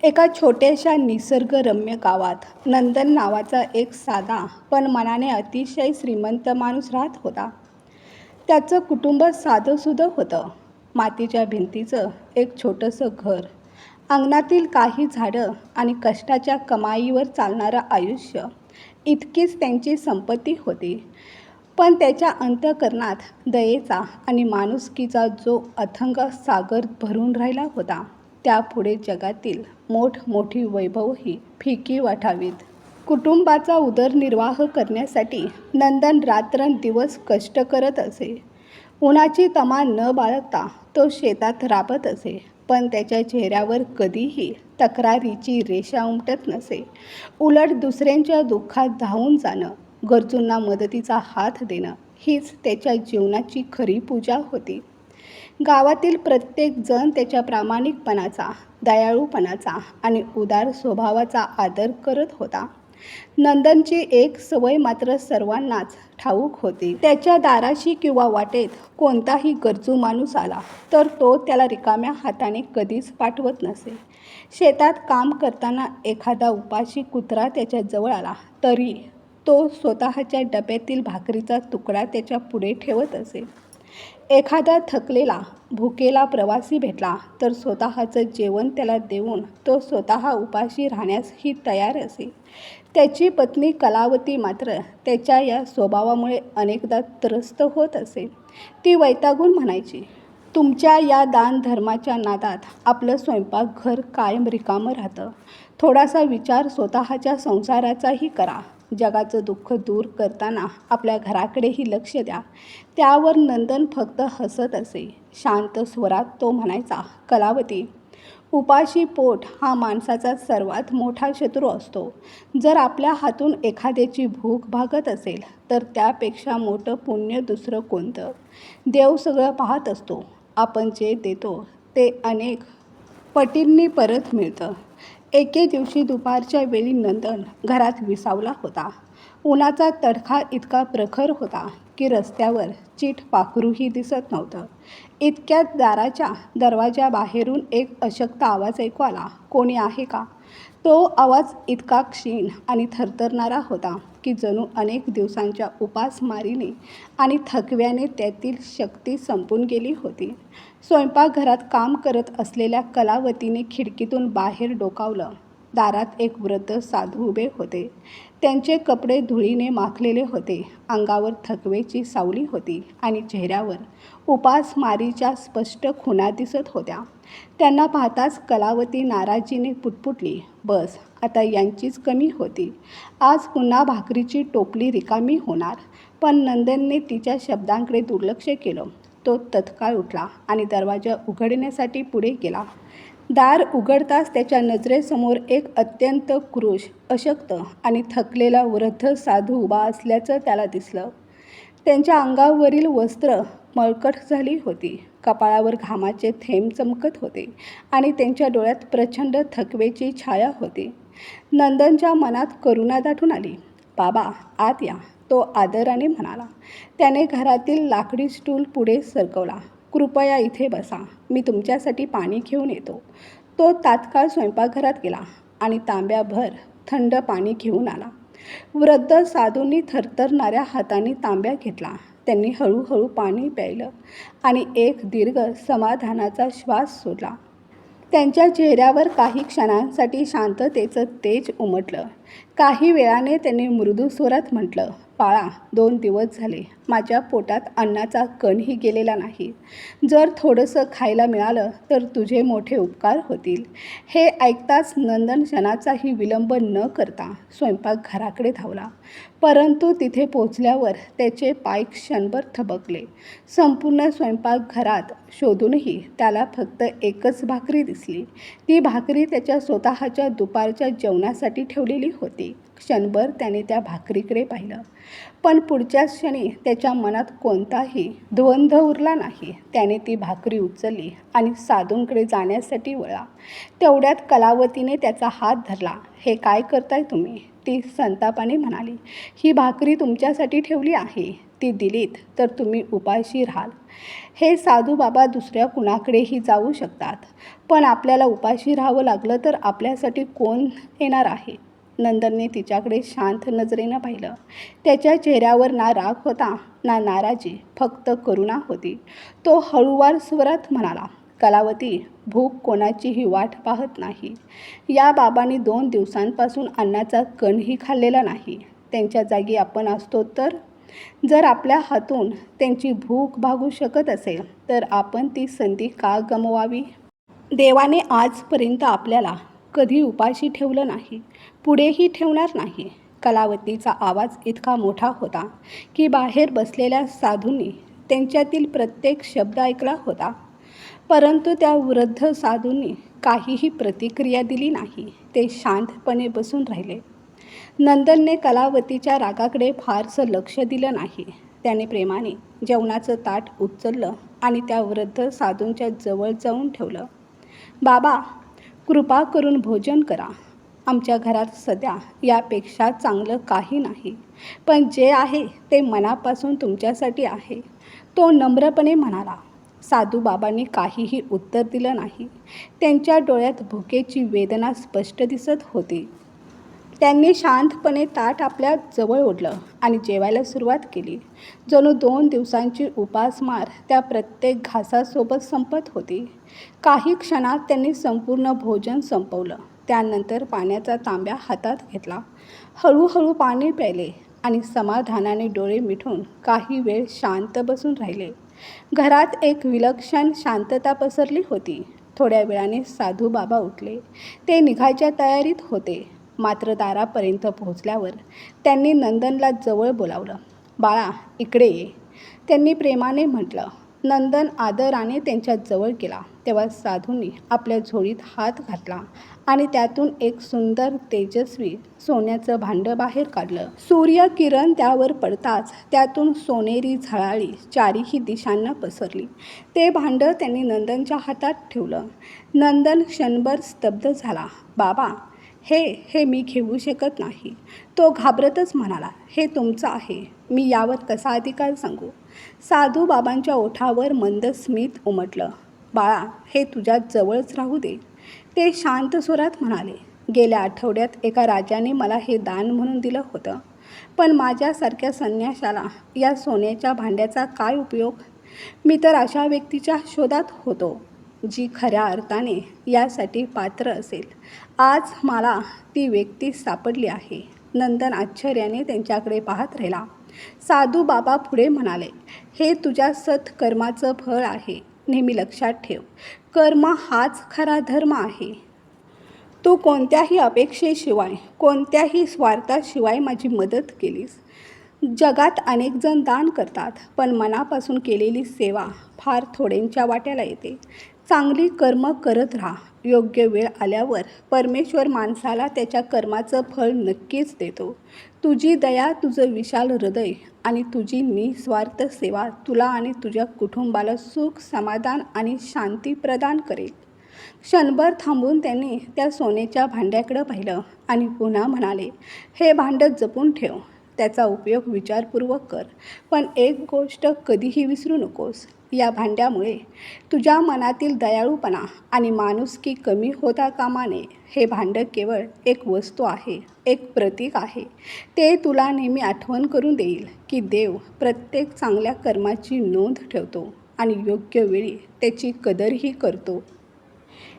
एका छोट्याशा निसर्गरम्य गावात नंदन नावाचा एक साधा पण मनाने अतिशय श्रीमंत माणूस राहत होता. त्याचं कुटुंब साधंसुधं होतं. मातीच्या भिंतीचं एक छोटंसं घर, अंगणातील काही झाडं आणि कष्टाच्या कमाईवर चालणारं आयुष्य, इतकीच त्यांची संपत्ती होती. पण त्याच्या अंतःकरणात दयेचा आणि माणुसकीचा जो अथांग सागर भरून राहिला होता, त्यापुढे जगातील मोठमोठी वैभवही फिकी वाटावीत. कुटुंबाचा उदरनिर्वाह करण्यासाठी नंदन रात्रंदिवस कष्ट करत असे. उन्हाची तमा न बाळगता तो शेतात राबत असे. पण त्याच्या चेहऱ्यावर कधीही तक्रारीची रेषा उमटत नसे. उलट दुसऱ्यांच्या दुःखात धावून जाणं, गरजूंना मदतीचा हात देणं हीच त्याच्या जीवनाची खरी पूजा होती. गावातील प्रत्येक जण त्याच्या प्रामाणिकपणाचा, दयाळूपणाचा आणि उदार स्वभावाचा आदर करत होता. नंदनची एक सवय मात्र सर्वांनाच ठाऊक होती. त्याच्या दाराशी किंवा वाटेत कोणताही गरजू माणूस आला तर तो त्याला रिकाम्या हाताने कधीच पाठवत नसे. शेतात काम करताना एखादा उपाशी कुत्रा त्याच्या जवळ आला तरी तो स्वतःच्या डब्यातील भाकरीचा तुकडा त्याच्या पुढे ठेवत असे. एखादा थकलेला, भुकेला प्रवासी भेटला तर स्वतःचं जेवण त्याला देऊन तो स्वतः उपाशी राहण्यासही तयार असे. त्याची पत्नी कलावती मात्र त्याच्या या स्वभावामुळे अनेकदा त्रस्त होत असे. ती वैतागून म्हणायची, तुमच्या या दानधर्माच्या नादात आपलं स्वयंपाकघर कायम रिकामं राहतं. थोडासा विचार स्वतःच्या संसाराचाही करा. जगाचं दुःख दूर करताना आपल्या घराकडेही लक्ष द्या. त्यावर नंदन फक्त हसत असे. शांत स्वरात तो म्हणायचा, कलावती, उपाशी पोट हा माणसाचा सर्वात मोठा शत्रू असतो. जर आपल्या हातून एखाद्याची भूक भागत असेल तर त्यापेक्षा मोठं पुण्य दुसरं कोणतं? देव सगळं पाहत असतो. आपण जे देतो ते अनेक पटींनी परत मिळतं. एके दिवशी दुपारच्या वेळी नंदन घरात विसावला होता. उन्हाचा तडका इतका प्रखर होता की रस्त्यावर चीट पाखरूही दिसत नव्हतं. इतक्यात दाराच्या दरवाजाबाहेरून एक अशक्त आवाज ऐकू आला, कोणी आहे का? तो आवाज इतका क्षीण आणि थरथरणारा होता की जणू अनेक दिवसांच्या उपासमारीने आणि थकव्याने त्यातील शक्ती संपून गेली होती. स्वयंपाकघरात काम करत असलेल्या कलावतीने खिडकीतून बाहेर डोकावलं. दारात एक वृद्ध साधू उभे होते. त्यांचे कपडे धुळीने माखलेले होते. अंगावर थकवेची सावली होती आणि चेहऱ्यावर उपासमारीच्या स्पष्ट खुणा दिसत होत्या. त्यांना पाहताच कलावती नाराजीने पुटपुटली, बस, आता यांचीच कमी होती. आज पुन्हा भाकरीची टोपली रिकामी होणार. पण नंदनने तिच्या शब्दांकडे दुर्लक्ष केलं. तो तत्काळ उठला आणि दरवाजा उघडण्यासाठी पुढे गेला. दार उघडताच त्याच्या नजरेसमोर एक अत्यंत क्रूश, अशक्त आणि थकलेला वृद्ध साधू उभा असल्याचं त्याला दिसलं. त्यांच्या अंगावरील वस्त्र मळकट झाली होती. कपाळावर घामाचे थेंब चमकत होते आणि त्यांच्या डोळ्यात प्रचंड थकवेची छाया होती. नंदनच्या मनात करुणा दाटून आली. बाबा, आत या, तो आदराने म्हणाला. त्याने घरातील लाकडी स्टूल पुढे सरकवला. कृपया इथे बसा, मी तुमच्यासाठी पाणी घेऊन येतो. तो तात्काळ स्वयंपाकघरात गेला आणि तांब्याभर थंड पाणी घेऊन आला. वृद्ध साधूंनी थरथरणाऱ्या हातांनी तांब्या घेतला. त्यांनी हळूहळू पाणी प्यायलं आणि एक दीर्घ समाधानाचा श्वास सोडला. त्यांच्या चेहऱ्यावर काही क्षणांसाठी शांततेचं तेज उमटलं. काही वेळाने त्यांनी मृदू स्वरात म्हटलं, बाळा, 2 दिवस झाले माझ्या पोटात अन्नाचा कणही गेलेला नाही. जर थोडंसं खायला मिळालं तर तुझे मोठे उपकार होतील. हे ऐकताच नंदन क्षणाचाही विलंब न करता स्वयंपाकघराकडे धावला. परंतु तिथे पोचल्यावर त्याचे पाय क्षणभर थबकले. संपूर्ण स्वयंपाकघरात शोधूनही त्याला फक्त एकच भाकरी दिसली. ती भाकरी त्याच्या स्वतःच्या दुपारच्या जेवणासाठी ठेवलेली होती. क्षणभर त्याने त्या भाकरीकडे पाहिलं, पण पुढच्याच क्षणी त्याच्या मनात कोणताही द्वंद्व उरला नाही. त्याने ती भाकरी उचलली आणि साधूंकडे जाण्यासाठी वळला. तेवढ्यात कलावतीने त्याचा हात धरला. हे काय करताय तुम्ही? ती संतापाने म्हणाली, ही भाकरी तुमच्यासाठी ठेवली आहे. ती दिलीत तर तुम्ही उपाशी राहाल. हे साधू बाबा दुसऱ्या कुणाकडेही जाऊ शकतात, पण आपल्याला उपाशी राहावं लागलं तर आपल्यासाठी कोण येणार आहे? नंदनने तिच्याकडे शांत नजरेनं पाहिलं. त्याच्या चेहऱ्यावर ना राग होता ना नाराजी, फक्त करुणा होती. तो हळूवार स्वरात म्हणाला, कलावती, भूक कोणाचीही वाट पाहत नाही. या बाबांनी 2 दिवसांपासून अन्नाचा कणही खाल्लेला नाही. त्यांच्या जागी आपण असतो तर? जर आपल्या हातून त्यांची भूक भागू शकत असेल तर आपण ती संधी का गमवावी? देवाने आजपर्यंत आपल्याला कधी उपाशी ठेवलं नाही, पुढेही ठेवणार नाही. कलावतीचा आवाज इतका मोठा होता की बाहेर बसलेल्या साधूंनी त्यांच्यातील प्रत्येक शब्द ऐकला होता. परंतु त्या वृद्ध साधूंनी काहीही प्रतिक्रिया दिली नाही. ते शांतपणे बसून राहिले. नंदनने कलावतीच्या रागाकडे फारसं लक्ष दिलं नाही. त्याने प्रेमाने जेवणाचं ताट उचललं आणि त्या वृद्ध साधूंच्या जवळ जाऊन ठेवलं. बाबा, कृपा करून भोजन करा. आमच्या घरात सध्या यापेक्षा चांगलं काही नाही, पण जे आहे ते मनापासून तुमच्यासाठी आहे, तो नम्रपणे म्हणाला. साधू बाबांनी काहीही उत्तर दिलं नाही. त्यांच्या डोळ्यात भुकेची वेदना स्पष्ट दिसत होती. त्यांनी शांतपणे ताट आपल्या जवळ ओढलं आणि जेवायला सुरुवात केली. जणू 2 दिवसांची उपासमार त्या प्रत्येक घासासोबत संपत होती. काही क्षणात त्यांनी संपूर्ण भोजन संपवलं. त्यानंतर पाण्याचा तांब्या हातात घेतला. हळूहळू पाणी प्यायले आणि समाधानाने डोळे मिटून काही वेळ शांत बसून राहिले. घरात एक विलक्षण शांतता पसरली होती. थोड्या वेळाने साधू बाबा उठले. ते निघायच्या तयारीत होते. मात्र दारापर्यंत पोहोचल्यावर त्यांनी नंदनला जवळ बोलावलं. बाळा, इकडे ये, त्यांनी प्रेमाने म्हटलं. नंदन आदराने त्यांच्या जवळ गेला. तेव्हा साधूंनी आपल्या झोळीत हात घातला आणि त्यातून एक सुंदर तेजस्वी सोन्याचं भांडं बाहेर काढलं. सूर्यकिरण त्यावर पडताच त्यातून सोनेरी झळाळी चारीही दिशांना पसरली. ते भांडं त्यांनी नंदनच्या हातात ठेवलं. नंदन क्षणभर स्तब्ध झाला. बाबा, हे मी घेऊ शकत नाही, तो घाबरतच म्हणाला. हे तुमचं आहे, मी यावर कसा अधिकार सांगू? साधू बाबांच्या ओठावर मंद स्मित उमटलं. बाळा, हे तुझ्या जवळच राहू दे, ते शांत स्वरात म्हणाले. गेल्या आठवड्यात एका राजाने मला हे दान म्हणून दिलं होतं, पण माझ्यासारख्या संन्याशाला या सोन्याच्या भांड्याचा काय उपयोग? मी तर अशा व्यक्तीच्या शोधात होतो जी खऱ्या अर्थाने यासाठी पात्र असेल. आज मला ती व्यक्ती सापडली आहे. नंदन आश्चर्याने त्यांच्याकडे पाहत राहिला. साधू बाबा पुढे म्हणाले, हे तुझ्या सत्कर्माचं फळ आहे. नेहमी लक्षात ठेव, कर्म हाच खरा धर्म आहे. तू कोणत्याही अपेक्षेशिवाय, कोणत्याही स्वार्थाशिवाय माझी मदत केलीस. जगात अनेक जण दान करतात, पण मनापासून केलेली सेवा फार थोड्यांच्या वाट्याला येते. चांगली कर्म करत राहा. योग्य वेळ आल्यावर परमेश्वर माणसाला त्याच्या कर्माचं फळ नक्कीच देतो. तुझी दया, तुझं विशाल हृदय आणि तुझी निस्वार्थ सेवा तुला आणि तुझ्या कुटुंबाला सुख, समाधान आणि शांती प्रदान करेल. क्षणभर थांबून त्यांनी त्या सोन्याच्या भांड्याकडं पाहिलं आणि पुन्हा म्हणाले, हे भांडं जपून ठेव. त्याचा उपयोग विचारपूर्वक कर. पण एक गोष्ट कधीही विसरू नकोस, या भांड्यामुळे तुझ्या मनातील दयाळूपणा आणि माणुसकी कमी होता कामा नये. हे भांडं केवळ एक वस्तू आहे, एक प्रतीक आहे. ते तुला नेहमी आठवण करून देईल की देव प्रत्येक चांगल्या कर्माची नोंद ठेवतो आणि योग्य वेळी त्याची कदरही करतो.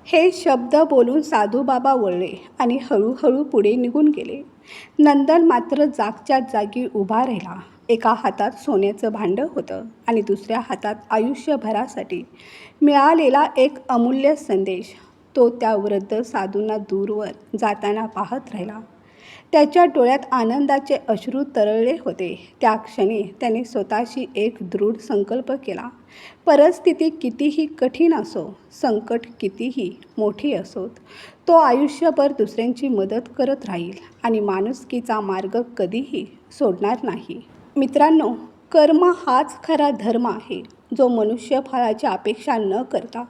हे शब्द बोलून साधू बाबा वळले आणि हळूहळू पुढे निघून गेले. नंदन मात्र जागच्या जागी उभा राहिला. एका हातात सोन्याचं भांडं होतं आणि दुसऱ्या हातात आयुष्यभरासाठी मिळालेला एक अमूल्य संदेश. तो त्या वृद्ध साधूंना दूरवर जाताना पाहत राहिला. त्याच्या डोळ्यात आनंदाचे अश्रू तरळले होते. त्या क्षणी त्याने स्वतःशी एक दृढ संकल्प केला. परिस्थिती कितीही कठीण असो, संकट कितीही मोठी असोत, तो आयुष्यभर दुसऱ्यांची मदत करत राहील आणि माणुसकीचा मार्ग कधीही सोडणार नाही. मित्रांनो, कर्म हाच खरा धर्म आहे, जो मनुष्य फळाची अपेक्षा न करता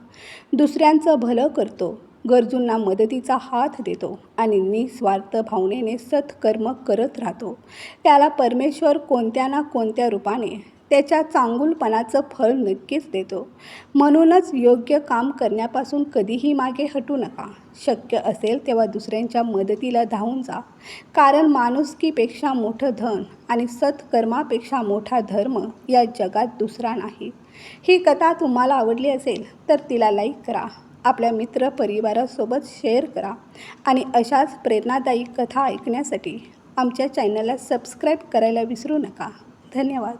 दुसऱ्यांचं भलं करतो. गरजूंना मदतीचा हात देतो आणि निस्वार्थ भावनेने सत्कर्म करत राहतो, त्याला परमेश्वर कोणत्या ना कोणत्या रूपाने त्याच्या चांगुलपणाचं फळ नक्कीच देतो. म्हणूनच योग्य काम करण्यापासून कधीही मागे हटू नका. शक्य असेल तेव्हा दुसऱ्यांच्या मदतीला धावून जा, कारण माणुसकीपेक्षा मोठं धन आणि सत्कर्मापेक्षा मोठा धर्म या जगात दुसरा नाही. ही कथा तुम्हाला आवडली असेल तर तिला लाईक करा, आपल्या मित्रपरिवारासोबत शेअर करा आणि अशाच प्रेरणादायी कथा ऐकण्यासाठी आमच्या चॅनलला सबस्क्राईब करायला विसरू नका. धन्यवाद.